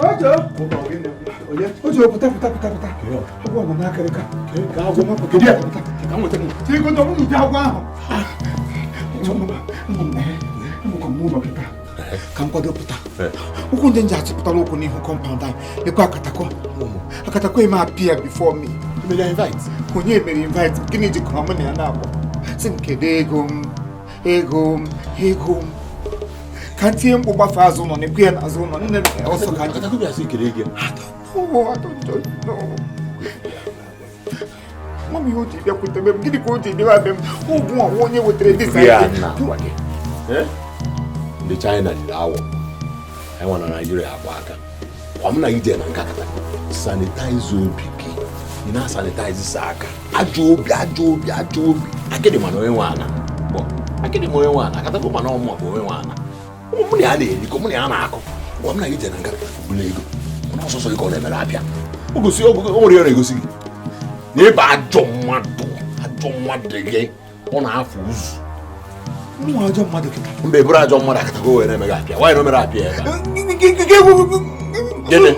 Ojo, puta. Agora não quero cá. Agora porque dia. Calma, tem. Tem quando eu não tenho água. Não, kam kwado puta. Uko ndenja puta loko ni compound ai. Le kwa akatako. Akatako e ma appear before me. You may invite. Konye me invite. Kini ji kwa mane anabo. Sim kedegum. Egum. Can't you move off as on a piano as on also can't you be a secret again? I don't know. Mommy, you did you put them, get a good in them. Who won't you with this? Eh? The China is our. I want a Nigeria waka. I'm not eating and kaka. Sanitize your picky. You know, sanitize Saka. Ajobi. I get him on one. I get him on one. I got a woman on one. Muni ade ni ko muni anako wa mna yije nanga bulego ona so iko na melapia ogosi ori ore gosi ni ba ajo mmadu ge ona afu uzu mu ajo mmadu kita mbe bura ajo mmadu akata go were mega apia why no mera apia gene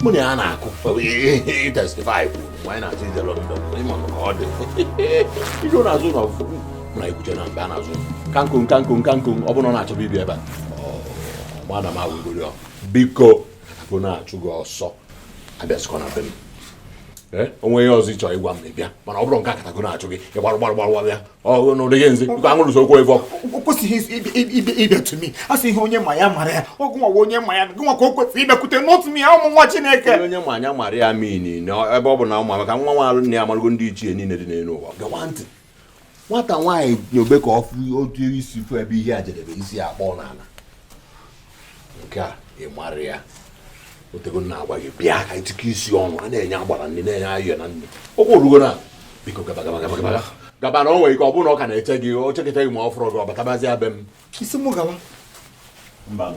muni anako testify why not see the London imo no god ijo na zo na fu muna ikuche na mba na zo kankun obono na acho bibi eba mwana ma wugoro biko bona achugo oso abia skona bem onwe yozo icho igwa m bia mana obro nka kata gona achugi e gbaru bia o no de genzi ko angulu so ko evo kwesi ibe to me asi ihe onye ma ya mara ya ogunwa onye ma ya gunwa ko kwesi ibe kute not me a nwa Chineke onye ma anya mara ya mini no ebe obo na ụmụ maka nwa nwa nne ya marugo ndị ichie niile dị n'elu ụwa ga wanti nwata nwanyị nyobe ka ofu otu isi fu ebe ihe ajedebe isi akpọ n'ala nke a ịmara ya otego na agwa gị bịa ka itike isi ọnụ a na-enye agbara nne na-enye ayọ na nne okwu orugo na biko gaba na o nwere ike ọ bụrụ na ọ ka na-eche gị o chekete gị ma ọ fụrụ gị ọbatabazi abịa m isi mụ gawa mba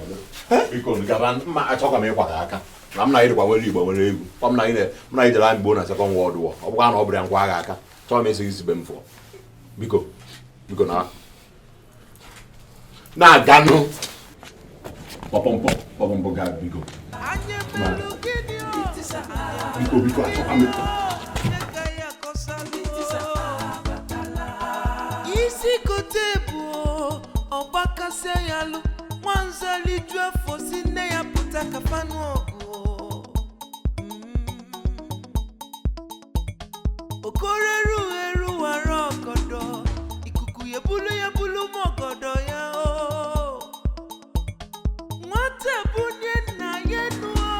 biko gaba mma achọkwa m ịkwa aka na m na ịdịkwa nwere Igbo nwere egwu ọ m na ijere anyị Igbo na Second World War ọ bụkwa na ọ bụrụ ya nkwa agha aka chọọ m esighị isibe m fụọ biko na ganu popompo ga biko achọkwa m isi kote bụ ọgbakasị yalu nwanzali ju afọ si nne ya pụta kafanu ọgụ okoreru eru wara ọgọdọ ikuku ya bulu mọgọdọ ya o nwata bunye nna ya nuo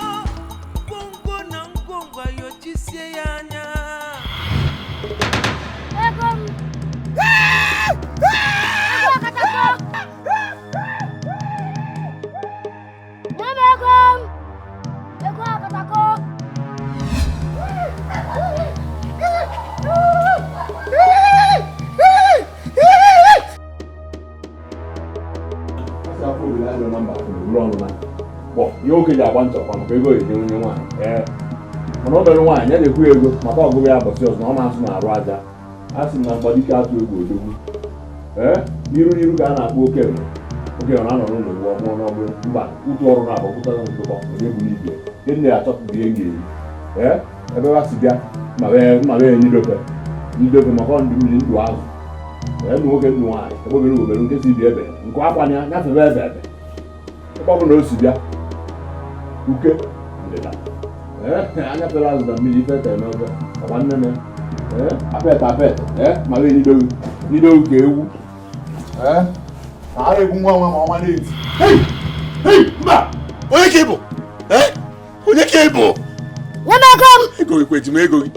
bongo na ngwongwa yojisie ya anya ihe okenye agba nchọkwa maka ego eji onye nwaanyị mana obere nwaanyị ya na-ekwu ego maka ọgụgụ ya bọsị ọzọ na ọ na-asụ na-arụ aja a sị na mgbadike atụ egwu odogwu n'iru ka a na-akpọ okenye na-anọ n'ụlọ ugbo ọmụọ n'ọgbụ mba ụtụ ọrụ na-agbapụtara ntụkọ onye bụ n'ibie ndị nne ya achọpụta ihe ga-eri ebe ha si bịa mma be n'idobe maka ndị mmiri ndụ azụ ndụ nwoke ndụ nwaanyị ebobere obere nke si bi ebe nke akwanya nyafebe ebe ebe ọ bụ na o si bịa uke ndịda anya pere azụ na mmiri ife tere n'oge ọgba nnene apet ma wee nidogu ka ewu na-ara egwu nwa ma ọma na-eti mba onye ka ịbụ ego gị kweji m ego gị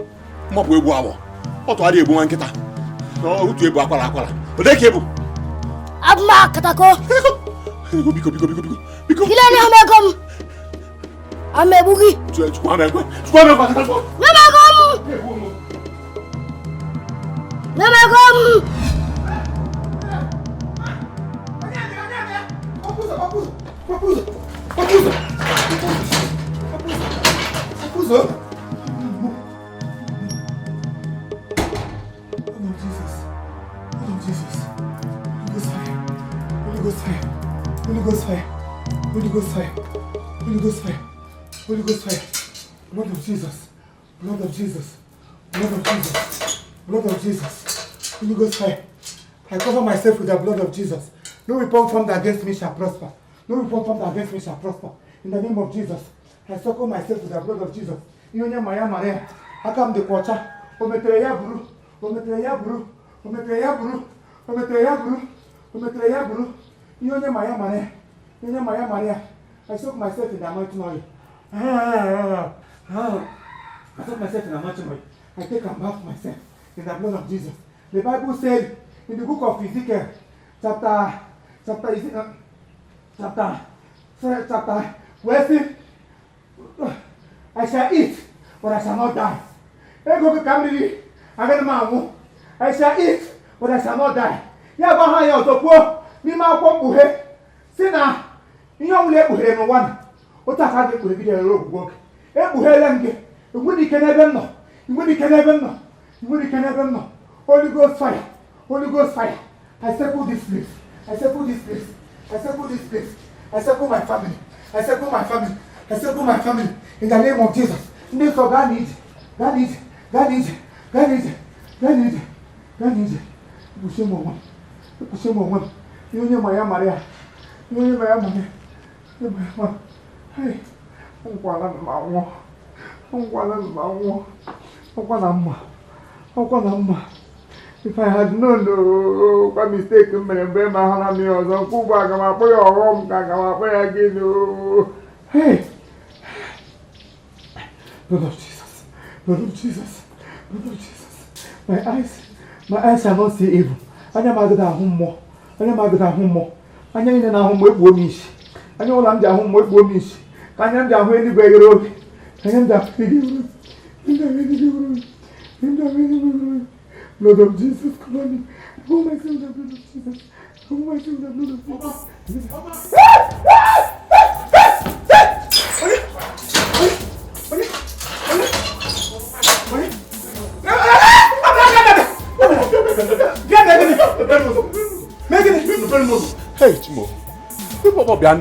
mmapụ egbu agbọ ọtụ adị egbu nwa nkịta na otu egbu akwara onye ka ịbụ abụma katako ego biko gile ni omegom amebugi chukwu amekwe katako namegom Holy Ghost fire. Blood of Jesus. Blood of Jesus. Blood of Jesus. Blood of Jesus. Holy Ghost fire. I cover myself with the blood of Jesus. No weapon formed against me shall prosper. No weapon formed against me shall prosper. In the name of Jesus, I circle myself with the blood of Jesus. Iyonya Maya Maria. I come the quarter. Ometreya buru. Ometreya buru. Ometreya buru. Ometreya buru. Ometreya buru. Iyonya Maya Maria. Iyonya Maya Maria. I soak myself in the anointing oil. I soak myself in the anointing oil. I take and bath myself in the blood of Jesus. The Bible said in the book of Ezekiel, chapter, where see, I shall eat, but I shall not die. I shall eat, but I shall not die. Ya baha ya otokwo, ni ma kwa buhe. Sina, iyo ule buhe no one. Otaka de kure bidere ro gwo. E buhe nge. Ngudi kenebe no. Ngudi kenebe no. Ngudi kenebe no. Holy Ghost fire. Holy Ghost fire. I circle this place. I circle this place. I circle this place. I circle my family. I circle my family. I circle my family. In the name of Jesus. Need for God need. God need. God need. God need. God need. God need. Push him on. Push him on. You know my Maria. You know my Maria. Hey. I'm going to if I had known, by mistake, my honey, or some cool bag, I'm put your home, I'm put again. Hey, Lord of Jesus, Lord of Jesus, Lord of Jesus. My eyes shall not see evil. I never got a home more. I never got a home more. I never in a home with womish. I know I'm the home with womish. I am the way the road. I am the figure. In the way Lord of Jesus, come on. Oh my God, the blood of Jesus. Oh my God, the blood of Jesus. Hey, Timo. People bian.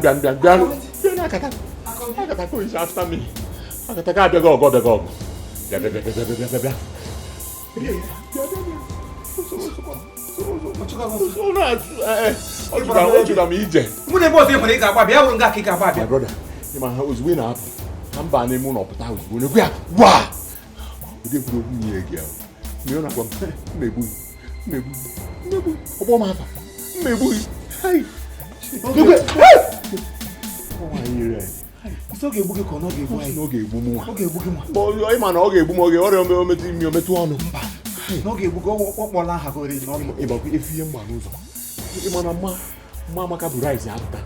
Akatako is after me. Akataka be go. My brother, you man was win up. I'm banning moon up. I was going to wow. You didn't put me again. You're not going to maybe. Hey. It's okay, book or not give way. Okay, boom. Okay, book. Boy, I'm an okay, boom. Okay, or you met one. No, give go what more have already about if you man. Mamma can rise after.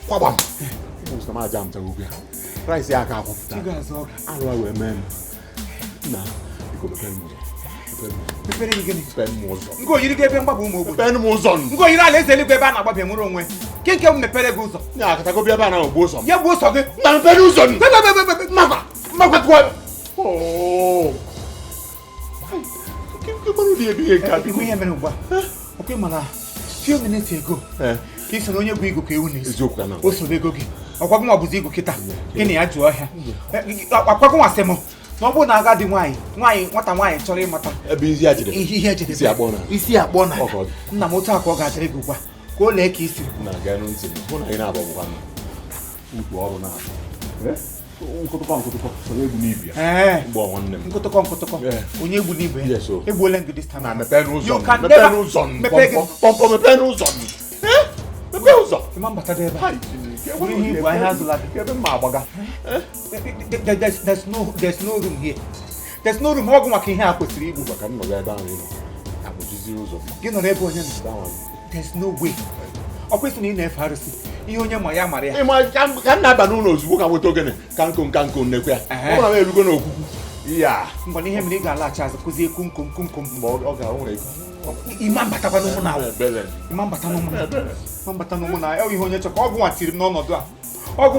Wabam. Most of my jam to go. Rise the account. You guys are men. Now, you could spend more. Go, you gave him babu. Spend more son. Go, you let's say, look about him wrong way. Can't come the pedagogue. Yeah, I go be a banner of bosom. Yeah, both of it. Peluson. Mama, what? Oh. Okay, man. Few minutes ago, kiss on your big okay, also the gogi. Or what more was ego kita? Any adjo here. Aquaquasemo. No one I got the wine. Why, what am I? Sorry, matter. A busy agent. He had to see a bonner. You see a bonner. Namota Quaga Trego. Go like kiss you. Naganos, one in our one. Who now? There's no room here. There's no room. There's no way. Operation in Pharisee. You only my Maria. Can never know who can token. Cancun, Nequia. I'm going to yeah. But him legal latch as a cozy cum board of our own. Imam Batamana, Imam Batamana, oh, you want to call what him none of that. Oh,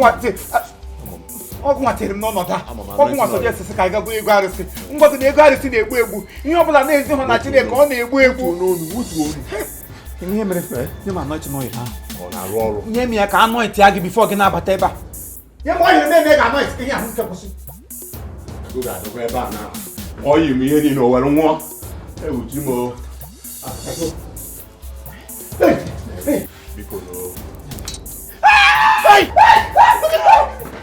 what him none of that. Oh, what suggests I got way garrison. But the garrison, they will. You have a name actually on a way to know who. Can you hear me? You might not know it, huh? Near me, I can't know it before Ganabateba. Yeah, why you make a noise? Can you have to push? Go back to where back now. All you me here, no one more. Hey, would you more? Hey! People know. Hey!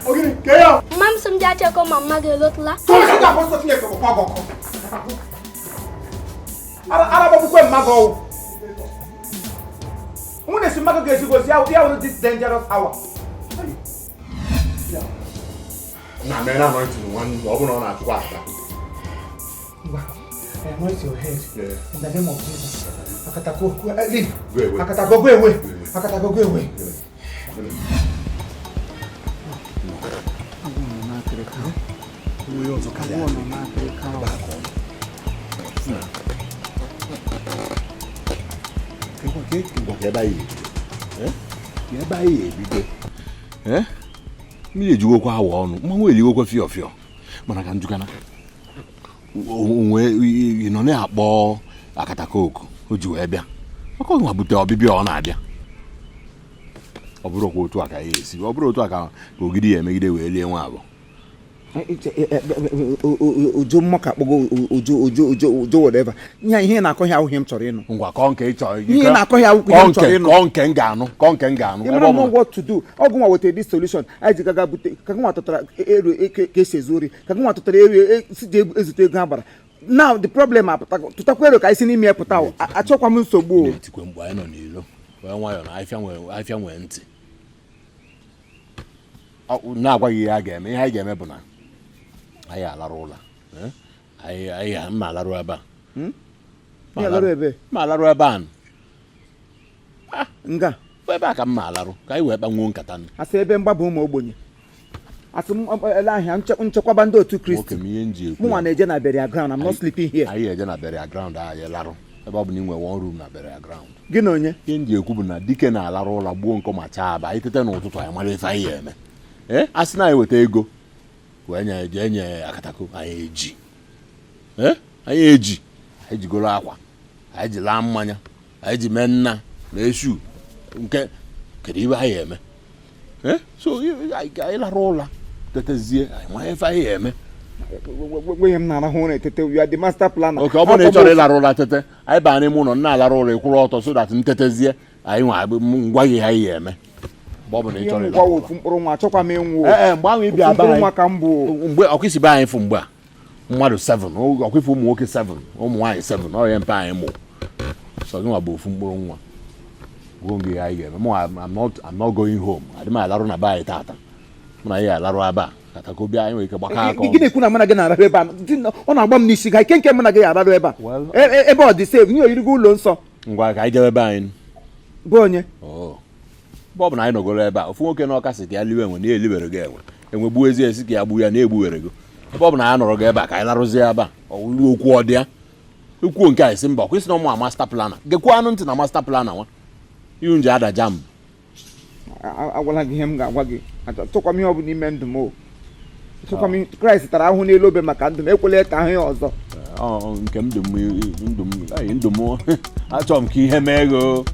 Okay, get out! Mam some jacha ko mama ge lot la. So you got to put me for Paboko. Arabu ko mago. When is mago get you go see this dangerous hour. Na me na no tin one obo no na atwa ata. Anoint your head. Yeah. In the name of Jesus. Akatako, leave. Go away. Akatako, go away. Akatako, go away. Mi ejugo kwa awa onu mmanwụ eligo kwa fio mana ka njukana onwe ino na akpọ akatakoku o ji wee bịa maka nwa bute ọbịbịa ọ na-abịa ọ bụrụ kwa otu aka ya esi ọ bụrụ otu aka ogidi ya emegide wee lie nwa abụ ojo mmaka kpogo ojo whatever ihe na-akọ ya ahụghị m chọrọ ịnụ ngwa kọ nke ị chọrọ ihe na-akọ ya ahụghị m chọrọ ịnụ kọ nke m ga-anụ ebe ọ know what to do ọgụ nwa wetara this solution anyị ji gaga bute ka nwa tụtara ero ka esi ezu ori ka nwa tụtara ero si ji ezute ego ha gbara now the problem apụtago tụtakwa ero ka anyị si n'ime ya pụta achọkwa m nsogbu etikwe mgbe anyị nọ n'ilo wee nwayọ na afịa nwee ntị na-agwaghị ihe a ga-eme ihe anyị ga-eme bụ na anyị alarụ ụlọ anyị mma alarụ ebe a ma alarụ ebe a nga ebe a ka mma alarụ ka anyị wee kpanwuo nkata asị ebe mgbaba ụmụ ogbenye asị ele ahịa nchekwaba ndị otu Kristi mụnwa na-eje na burial ground. I'm not sleeping here. anyị eje na burial ground anyị larụ ebe ọ bụ na ị nwee one room na burial ground. Gị na onye ihe nji ekwu bụ na dike na-alarụ ụlọ gbuo nkọ ma chaa aba anyị tete n'ụtụtụ anyị mara ife anyị eme a sị na anyị weta ego wee nye akatako anyị jigoro akwa anyị ji laa mmanya anyị ji mee nna na eshu nke kedu ibe anyị eme so anyị larụ ụlọ tetezie anyị mara ife anyị eme gwenye m na-arahụ ụra etete you are the master planner. oke ọ bụrụ na ị chọrọ ịlarụ ụlọ tete anyị baa n'ime ụlọ na-alarụ ụlọ ịkwụrụ ọtọ so that ntetezie anyị ngwa gị anyị eme ngwa ofu mkpụrụ nwa achọkwa m ịnwụ mgbe ahụ ịbịa aba anyị nwa ka m bụ mgbe ọkwụsị be anyị fụ mgbe a mmadụ 7 ọkwụfụ ụmụ nwoke 7 ụmụ nwaanyị 7 ọ ya mpe anyị mụ so gị nwa bụ ofu mkpụrụ nwa gwuo ngị anyị ga-eme I'm not going home adị m alarụ na be anyị tata mụ na ya alarụ aba katako bịa anyị nwere ike gbaka aka gị na-ekwu na mụ na gị na-ararụ ebe a ọ na-agba m n'isi ga ike nke mụ na gị ararụ ebe a ebe ọ dị save nye oyirigo ụlọ nsọ ngwa ka anyị jebe ebe anyị bụ onye ebe ọ bụ na anyị nọgoro ebe a ofu nwoke na ọka sị ka ya liwe enwe na-elibere gị enwe gbuo ezi esi ka ya gbu ya na-egbuwere gị ebe ọ bụ na ya nọrọ gị ebe a ka anyị larụzie ebe a ọwụrụ okwu ọ dị ya ekwuo nke a esi mba kwesị na ụmụ master planner gekwa anụ ntị na master planner nwa ihu nje ada jam agwala gị ihe m ga-agwa gị tụkwa m ihe ọ bụ n'ime ndụ m tụkwa m Kraịst tara ahụ n'elu obe maka ndụ m ekwela ka ahụ ya ọzọ nke m ndụ m achọrọ m ka ihe mee ego